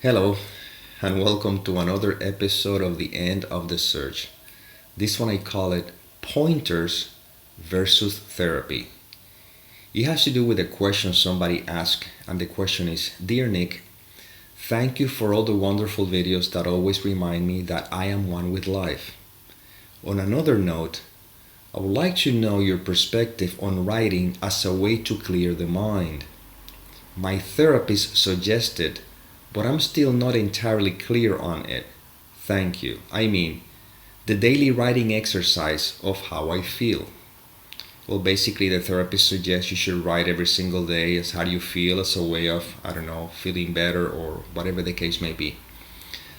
Hello, and welcome to another episode of The End of the Search. This one I call it Pointers versus Therapy. It has to do with a question somebody asked, and the question is: Dear Nick, thank you for all the wonderful videos that always remind me that I am one with life. On another note, I would like to know your perspective on writing as a way to clear the mind. My therapist suggested, but I'm still not entirely clear on it. Thank you. I mean, the daily writing exercise of how I feel. Well, basically, the therapist suggests you should write every single day as how do you feel as a way of, feeling better or whatever the case may be.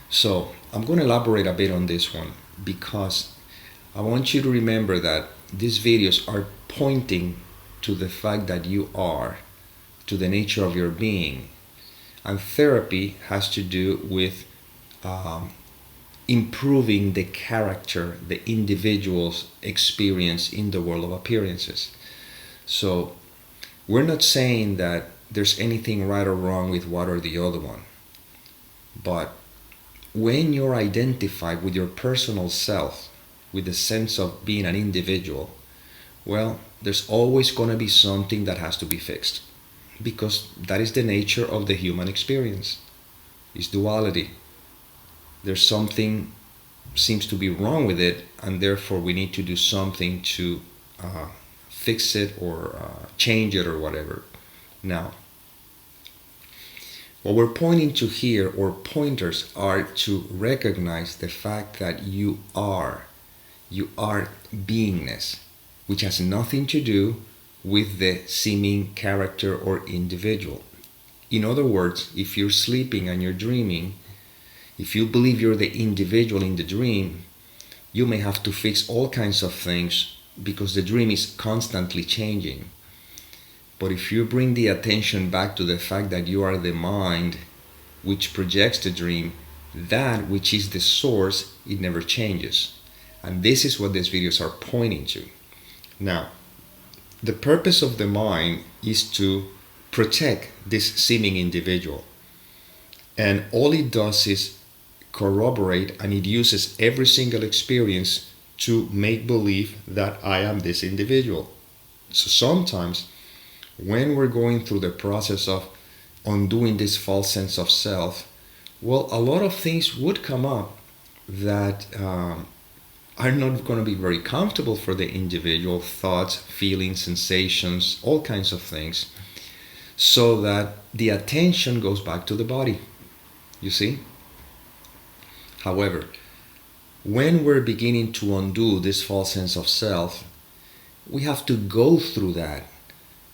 So, I'm going to elaborate a bit on this one because I want you to remember that these videos are pointing to the fact that you are, to the nature of your being. And therapy has to do with improving the character, the individual's experience in the world of appearances. So we're not saying that there's anything right or wrong with one or the other one. But when you're identified with your personal self, with the sense of being an individual, well, there's always going to be something that has to be fixed. Because that is the nature of the human experience. It's duality. There's something seems to be wrong with it, and therefore we need to do something to fix it or change it or whatever. Now, what we're pointing to here, or pointers, are to recognize the fact that you are beingness, which has nothing to do with the seeming character or individual. In other words, if you're sleeping and you're dreaming, if you believe you're the individual in the dream, you may have to fix all kinds of things because the dream is constantly changing. But if you bring the attention back to the fact that you are the mind which projects the dream, that which is the source, it never changes. And this is what these videos are pointing to. Now, the purpose of the mind is to protect this seeming individual. And all it does is corroborate, and it uses every single experience to make believe that I am this individual. So sometimes when we're going through the process of undoing this false sense of self, well, a lot of things would come up that are not going to be very comfortable for the individual: thoughts, feelings, sensations, all kinds of things, so that the attention goes back to the body. You see? However, when we're beginning to undo this false sense of self, we have to go through that.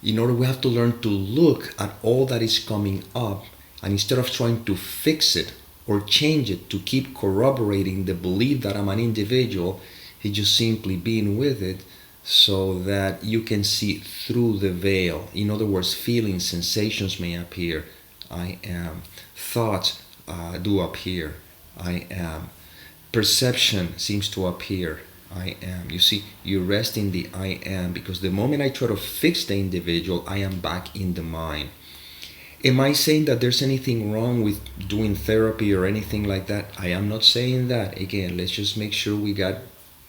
In order, we have to learn to look at all that is coming up, and instead of trying to fix it or change it to keep corroborating the belief that I'm an individual, it's just simply being with it so that you can see through the veil. In other words, feelings, sensations may appear. I am. Thoughts do appear. I am. Perception seems to appear. I am. You see, you rest in the I am, because the moment I try to fix the individual, I am back in the mind. Am I saying that there's anything wrong with doing therapy or anything like that? I am not saying that. Again, let's just make sure we got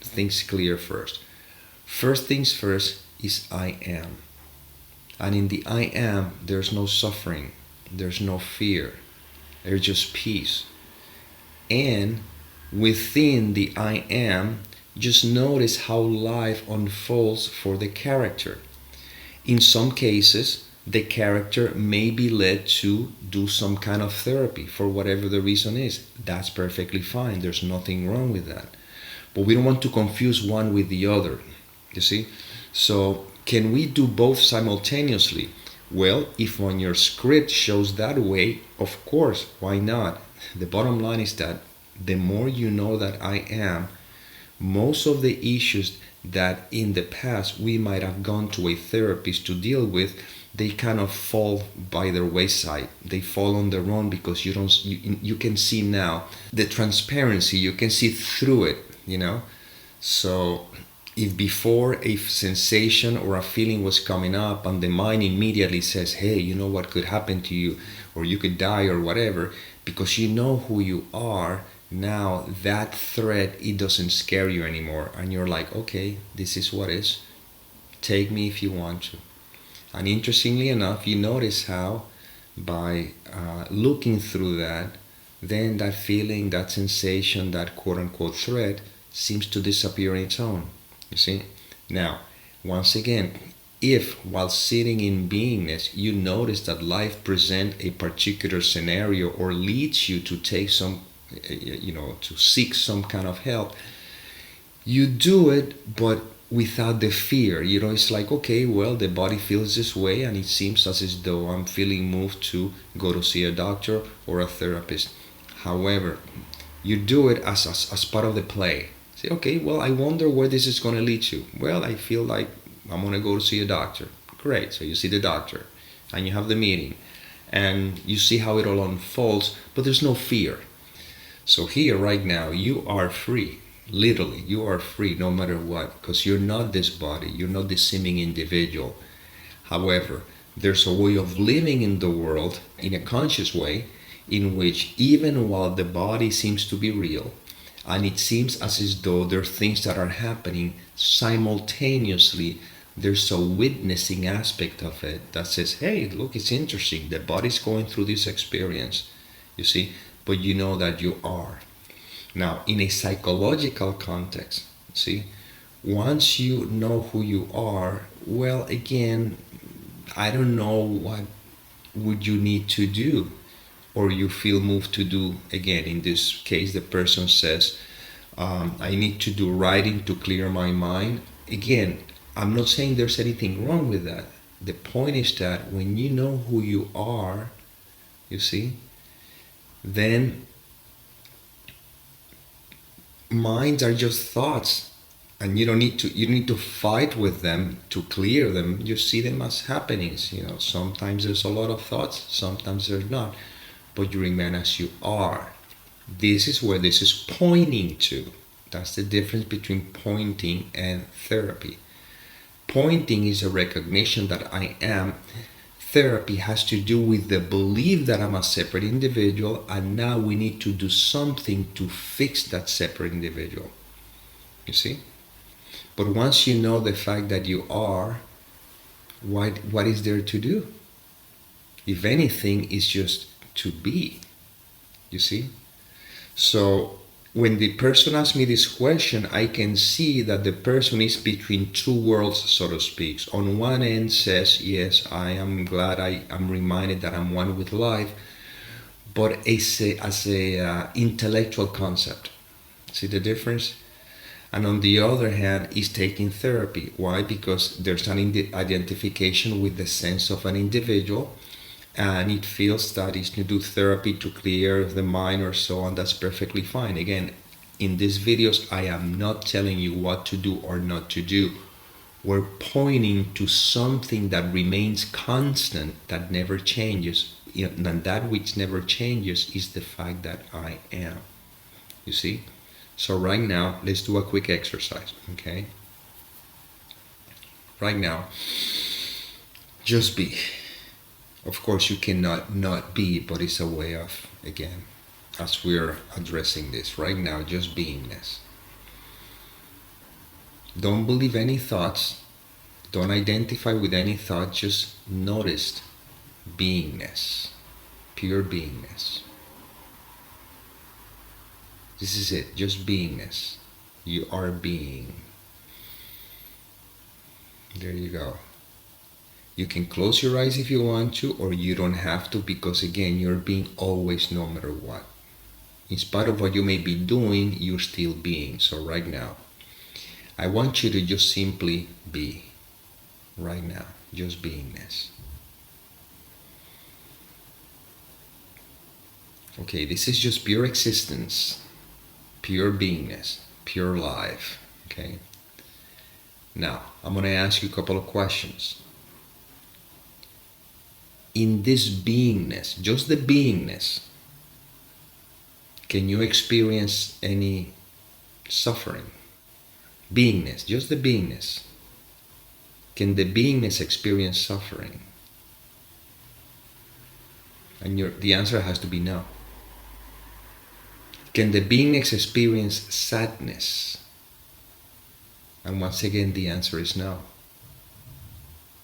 things clear first. First things first is I am. And in the I am, there's no suffering. There's no fear. There's just peace. And within the I am, just notice how life unfolds for the character. In some cases, the character may be led to do some kind of therapy for whatever the reason is. That's perfectly fine. There's nothing wrong with that. But we don't want to confuse one with the other. You see? So can we do both simultaneously? Well, if on your script shows that way, of course, why not? The bottom line is that the more you know that I am, most of the issues that in the past we might have gone to a therapist to deal with, they kind of fall by their wayside. They fall on their own because you can see now the transparency. You can see through it, So if before a sensation or a feeling was coming up and the mind immediately says, hey, you know what could happen to you, or you could die or whatever, because you know who you are, now that threat, it doesn't scare you anymore. And you're like, okay, this is what is. Take me if you want to. And interestingly enough, you notice how by looking through that, then that feeling, that sensation, that quote-unquote threat seems to disappear on its own. You see? Now, once again, if while sitting in beingness you notice that life presents a particular scenario or leads you to take some, to seek some kind of help, you do it, but without the fear. It's like, okay, well, the body feels this way and it seems as though I'm feeling moved to go to see a doctor or a therapist. However, you do it as part of the play. Say, okay, well, I wonder where this is going to lead to. Well, I feel like I'm going to go to see a doctor. Great. So you see the doctor and you have the meeting and you see how it all unfolds, but there's no fear. So here, right now, you are free. Literally, you are free no matter what, because you're not this body. You're not this seeming individual. However, there's a way of living in the world in a conscious way in which even while the body seems to be real, and it seems as though there are things that are happening simultaneously, there's a witnessing aspect of it that says, hey, look, it's interesting. The body's going through this experience, you see, but you know that you are. Now, in a psychological context, see, once you know who you are, well, again, I don't know what would you need to do or you feel moved to do. Again, in this case, the person says, I need to do writing to clear my mind. Again, I'm not saying there's anything wrong with that. The point is that when you know who you are, you see, then minds are just thoughts, and you need to fight with them to clear them. You see them as happenings. Sometimes there's a lot of thoughts, sometimes there's not, but you remain as you are. This is where this is pointing to. That's the difference between pointing and therapy. Pointing is a recognition that I am. Therapy has to do with the belief that I'm a separate individual, and now we need to do something to fix that separate individual. You see? But once you know the fact that you are, what is there to do? If anything, it's just to be. You see? So when the person asks me this question, I can see that the person is between two worlds, so to speak. On one end says, yes, I am glad I'm reminded that I'm one with life, but as a intellectual concept. See the difference? And on the other hand, is taking therapy. Why? Because there's an identification with the sense of an individual, and it feels that it's to do therapy to clear the mind or so on. That's perfectly fine. Again, in these videos, I am not telling you what to do or not to do. We're pointing to something that remains constant, that never changes. And that which never changes is the fact that I am. You see? So right now, let's do a quick exercise, okay? Right now, just be. Of course, you cannot not be, but it's a way of, again, as we're addressing this right now, just beingness. Don't believe any thoughts. Don't identify with any thought. Just notice beingness, pure beingness. This is it, just beingness. You are being. There you go. You can close your eyes if you want to, or you don't have to, because again, you're being always, no matter what. In spite of what you may be doing, you're still being. So right now, I want you to just simply be. Right now, just beingness. Okay, this is just pure existence, pure beingness, pure life. Okay. Now, I'm going to ask you a couple of questions. In this beingness, just the beingness, can you experience any suffering? Beingness, just the beingness. Can the beingness experience suffering? And the answer has to be no. Can the beingness experience sadness? And once again, the answer is no.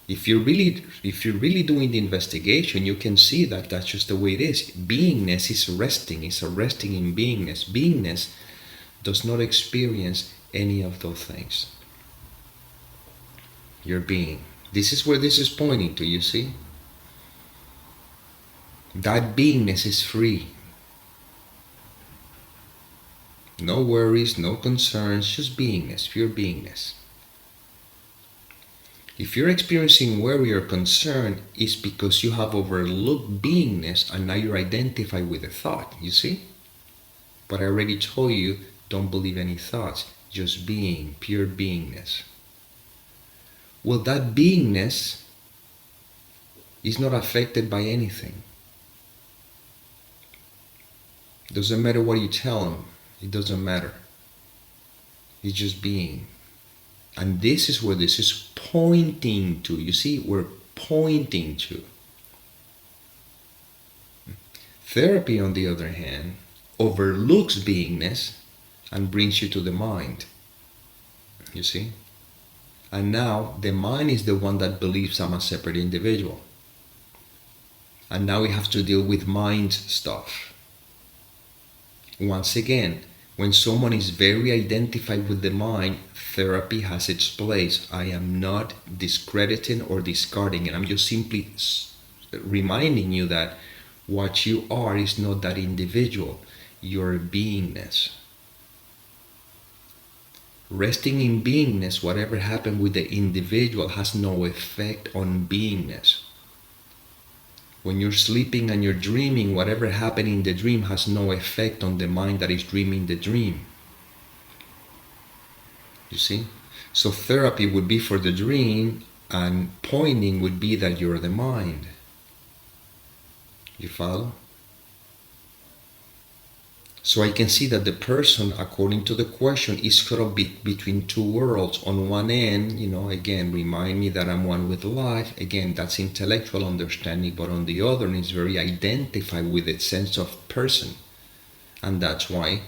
If you're really doing the investigation, you can see that that's just the way it is. Beingness is resting. It's a resting in beingness. Beingness does not experience any of those things. Your being. This is where this is pointing to, you see? That beingness is free. No worries, no concerns, just beingness, pure beingness. If you're experiencing worry or concern, it's because you have overlooked beingness and now you're identified with a thought, you see? But I already told you, don't believe any thoughts, just being, pure beingness. Well, that beingness is not affected by anything. Doesn't matter what you tell them, it doesn't matter. It's just being. And this is where this is pointing to. You see, we're pointing to. Therapy, on the other hand, overlooks beingness and brings you to the mind. You see? And now the mind is the one that believes I'm a separate individual. And now we have to deal with mind stuff. Once again, when someone is very identified with the mind, therapy has its place. I am not discrediting or discarding it. I'm just simply reminding you that what you are is not that individual. Your beingness. Resting in beingness, whatever happened with the individual has no effect on beingness. When you're sleeping and you're dreaming, whatever happened in the dream has no effect on the mind that is dreaming the dream. You see? So therapy would be for the dream, and pointing would be that you're the mind. You follow? So I can see that the person, according to the question, is sort of between two worlds. On one end, again, remind me that I'm one with life. Again, that's intellectual understanding. But on the other end, it's very identified with its sense of person. And that's why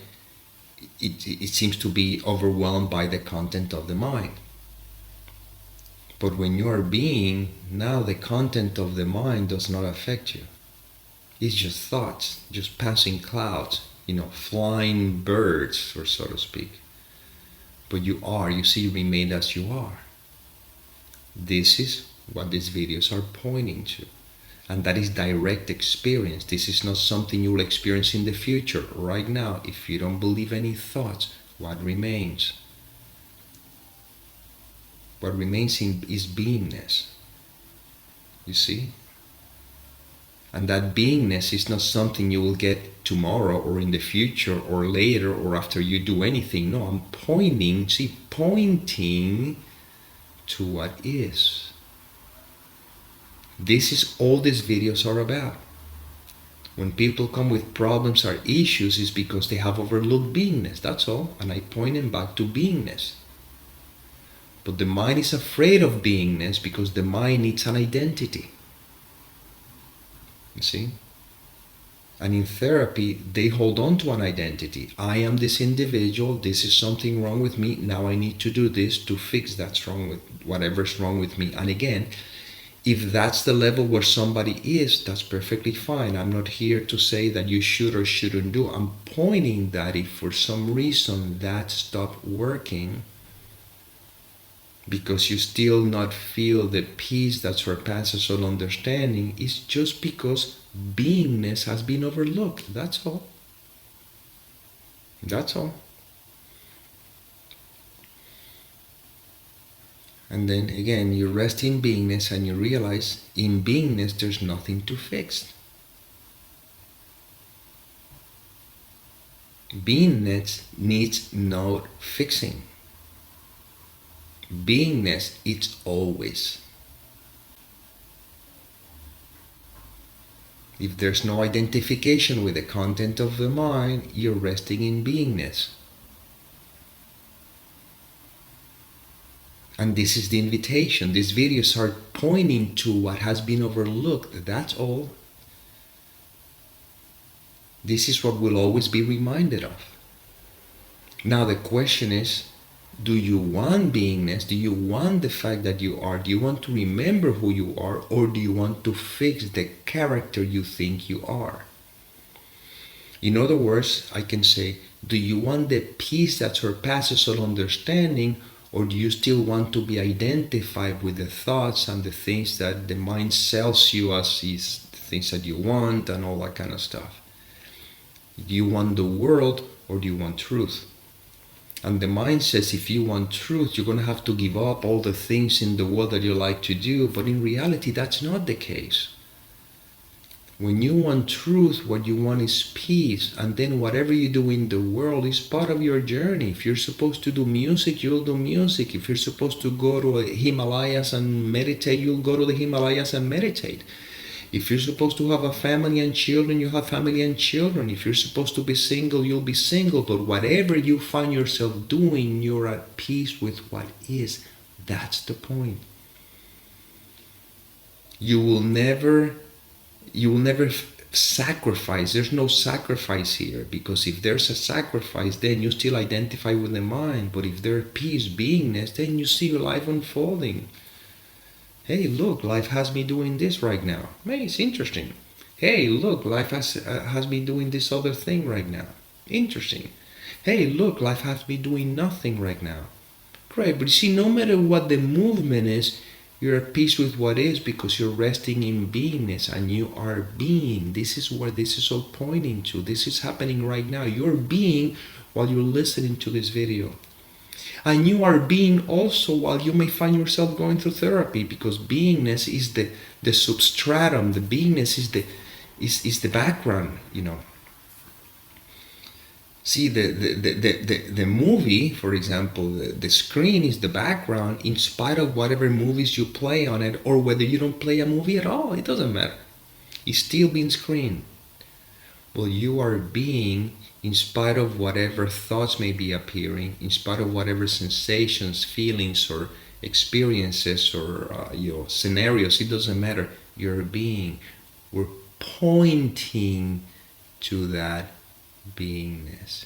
it seems to be overwhelmed by the content of the mind. But when you are being, now the content of the mind does not affect you. It's just thoughts, just passing clouds. Flying birds, or so to speak. But you see, remain as you are. This is what these videos are pointing to. And that is direct experience. This is not something you will experience in the future. Right now, if you don't believe any thoughts, what remains? What remains is beingness. You see? And that beingness is not something you will get tomorrow or in the future or later or after you do anything. No, I'm pointing to what is. This is all these videos are about. When people come with problems or issues, it's because they have overlooked beingness. That's all. And I point them back to beingness. But the mind is afraid of beingness because the mind needs an identity. You see? And in therapy, they hold on to an identity. I am this individual. This is something wrong with me. Now I need to do this to fix whatever's wrong with me. And again, if that's the level where somebody is, that's perfectly fine. I'm not here to say that you should or shouldn't do. I'm pointing that if for some reason that stopped working, because you still not feel the peace that surpasses all understanding, is just because beingness has been overlooked. That's all. That's all. And then again, you rest in beingness and you realize in beingness there's nothing to fix. Beingness needs no fixing. Beingness, it's always. If there's no identification with the content of the mind, you're resting in beingness. And this is the invitation. These videos are pointing to what has been overlooked. That's all. This is what we'll always be reminded of. Now the question is, do you want beingness? Do you want the fact that you are? Do you want to remember who you are? Or do you want to fix the character you think you are? In other words, I can say, do you want the peace that surpasses all understanding? Or do you still want to be identified with the thoughts and the things that the mind sells you as is the things that you want and all that kind of stuff? Do you want the world or do you want truth? And the mind says if you want truth, you're going to have to give up all the things in the world that you like to do. But in reality, that's not the case. When you want truth, what you want is peace. And then whatever you do in the world is part of your journey. If you're supposed to do music, you'll do music. If you're supposed to go to the Himalayas and meditate, you'll go to the Himalayas and meditate. If you're supposed to have a family and children, you have family and children. If you're supposed to be single, you'll be single. But whatever you find yourself doing, you're at peace with what is. That's the point. You will never sacrifice. There's no sacrifice here, because if there's a sacrifice, then you still identify with the mind. But if there's peace, beingness, then you see your life unfolding. Hey, look, life has me doing this right now. Hey, it's interesting. Hey, look, life has me doing this other thing right now. Interesting. Hey, look, life has me doing nothing right now. Great, but you see, no matter what the movement is, you're at peace with what is, because you're resting in beingness and you are being. This is where this is all pointing to. This is happening right now. You're being while you're listening to this video. And you are being also while you may find yourself going through therapy, because beingness is the substratum. The beingness is the background, you know. See, the movie, for example, the screen is the background in spite of whatever movies you play on it, or whether you don't play a movie at all. It doesn't matter. It's still being screened. Well, you are being in spite of whatever thoughts may be appearing, in spite of whatever sensations, feelings, or experiences, or scenarios. It doesn't matter. You're being. We're pointing to that beingness.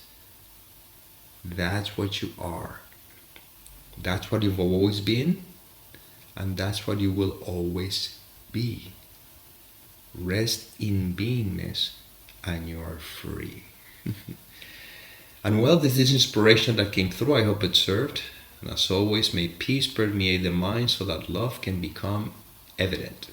That's what you are. That's what you've always been, and that's what you will always be. Rest in beingness and you are free. And well, this is inspiration that came through. I hope it served. And as always, may peace permeate the mind so that love can become evident.